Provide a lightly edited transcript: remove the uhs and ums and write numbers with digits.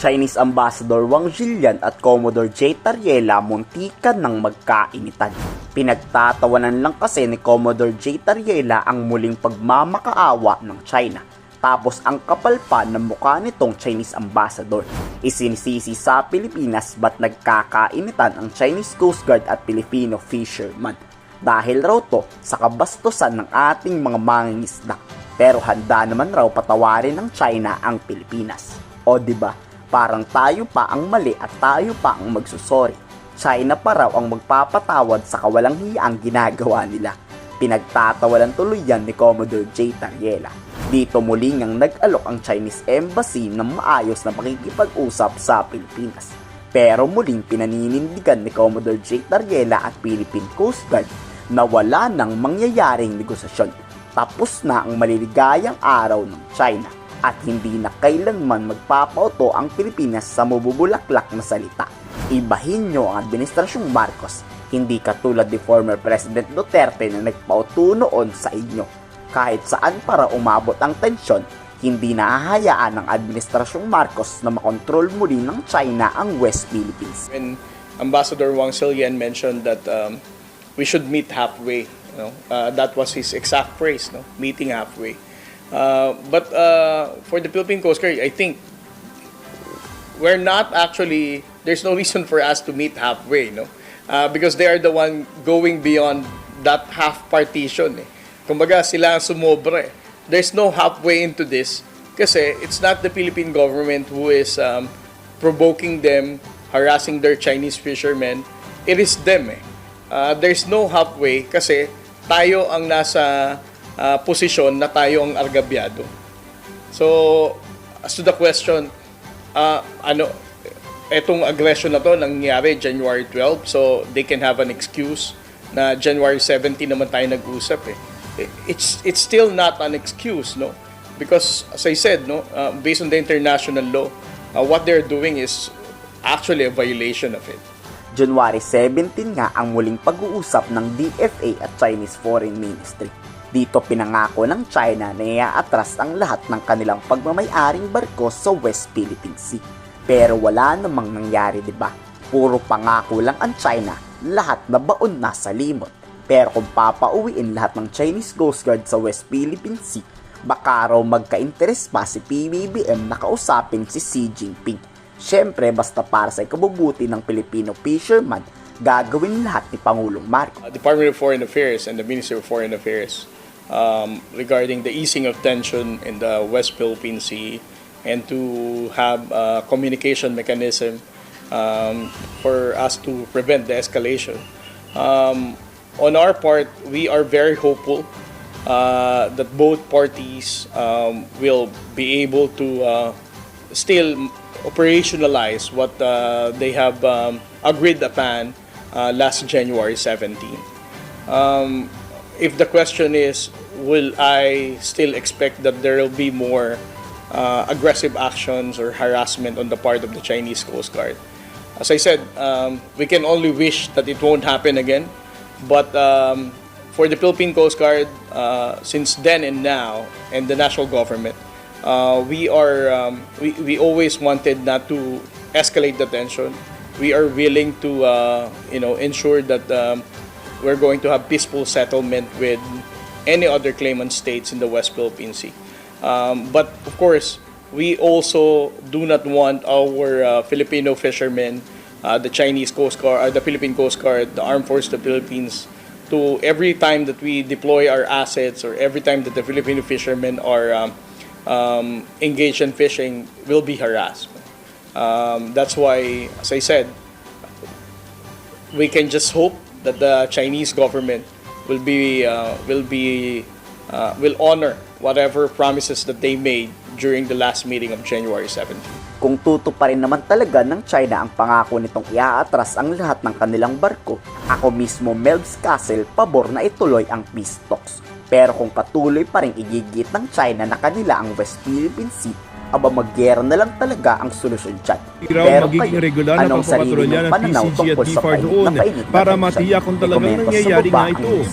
Chinese Ambassador Wang Zhilian at Commodore TARRIELA muntikan ng magkainitan. Pinagtatawanan lang kasi ni Commodore TARRIELA ang muling pagmamakaawa ng China. Tapos ang kapal pa ng mukha nitong Chinese Ambassador. Isinisisi sa Pilipinas ba't nagkakainitan ang Chinese Coast Guard at Filipino fisherman. Dahil raw to sa kabastusan ng ating mga mangingisda. Pero handa naman raw patawarin ng China ang Pilipinas. O diba, parang tayo pa ang mali at tayo pa ang magsusori. China pa raw ang magpapatawad sa kawalang hiyang ginagawa nila. Pinagtatawalan tuloy yan ni Commodore TARRIELA. Dito muli ngang nag-alok ang Chinese Embassy ng maayos na makikipag-usap sa Pilipinas. Pero muling pinaninindigan ni Commodore TARRIELA at Philippine Coast Guard na wala nang mangyayaring negosasyon. Tapos na ang maliligayang araw ng China at hindi na kailanman magpapauto ang Pilipinas sa mabubulaklak na salita. Ibahin nyo ang Administrasyong Marcos, hindi katulad ni former President Duterte na nagpauto noon sa inyo. Kahit saan para umabot ang tensyon, hindi nahahayaan ng Administrasyong Marcos na makontrol muli ng China ang West Philippine Sea. When Ambassador Wang Zhilian mentioned that we should meet halfway, that was his exact phrase, meeting halfway. But for the Philippine Coast Guard, I think we're not actually, there's no reason for us to meet halfway, because they are the one going beyond that half partition. Kumbaga sila ang sumobra. There's no halfway into this kasi it's not the Philippine government who is provoking them, harassing their Chinese fishermen. It is them. There's no halfway kasi tayo ang nasa posisyon na tayo ang argabyado. So, as to the question, etong aggression na to nangyari January 12, so they can have an excuse na January 17 naman tayo nag-usap It's still not an excuse, because as I said, based on the international law, what they're doing is actually a violation of it. January 17 nga ang muling pag-uusap ng DFA at Chinese Foreign Ministry. Dito pinangako ng China na iaatras ang lahat ng kanilang pagmamay-aring barko sa West Philippine Sea. Pero wala namang nangyari, diba? Puro pangako lang ang China, lahat na baon na sa limot. Pero kung papauwiin lahat ng Chinese Coast Guard sa West Philippine Sea, baka raw magka-interes pa si PBBM na kausapin si Xi Jinping. Siyempre, basta para sa ikabubuti ng Filipino fisherman, gagawin lahat ni Pangulong Marcos. Department of Foreign Affairs and the Ministry of Foreign Affairs regarding the easing of tension in the West Philippine Sea and to have a communication mechanism for us to prevent the escalation. On our part, we are very hopeful that both parties will be able to still operationalize what they have agreed upon last January 17. If the question is, will I still expect that there will be more aggressive actions or harassment on the part of the Chinese Coast Guard? As I said, we can only wish that it won't happen again. But for the Philippine Coast Guard, since then and now, and the national government, we always wanted not to escalate the tension. We are willing to, ensure that we're going to have peaceful settlement with any other claimant states in the West Philippine Sea. But of course, we also do not want our Filipino fishermen, the Chinese Coast Guard, the Philippine Coast Guard, the Armed Forces of the Philippines, to every time that we deploy our assets or every time that the Filipino fishermen are engaged in fishing, will be harassed. That's why, as I said, we can just hope that the Chinese government will honor whatever promises that they made during the last meeting of January 17. Kung tutuparin naman talaga ng China ang pangako nitong iaatras ang lahat ng kanilang barko, ako mismo Melvs Castle pabor na ituloy ang peace talks. Pero kung patuloy pa rin igigit ng China na kanila ang West Philippine Sea, aba magyera na lang talaga ang solusyon dyan. Pero kayo, anong sarili ng pananaw tungkol sa painit na painit para matiyak kung talagang nangyayari nga ito?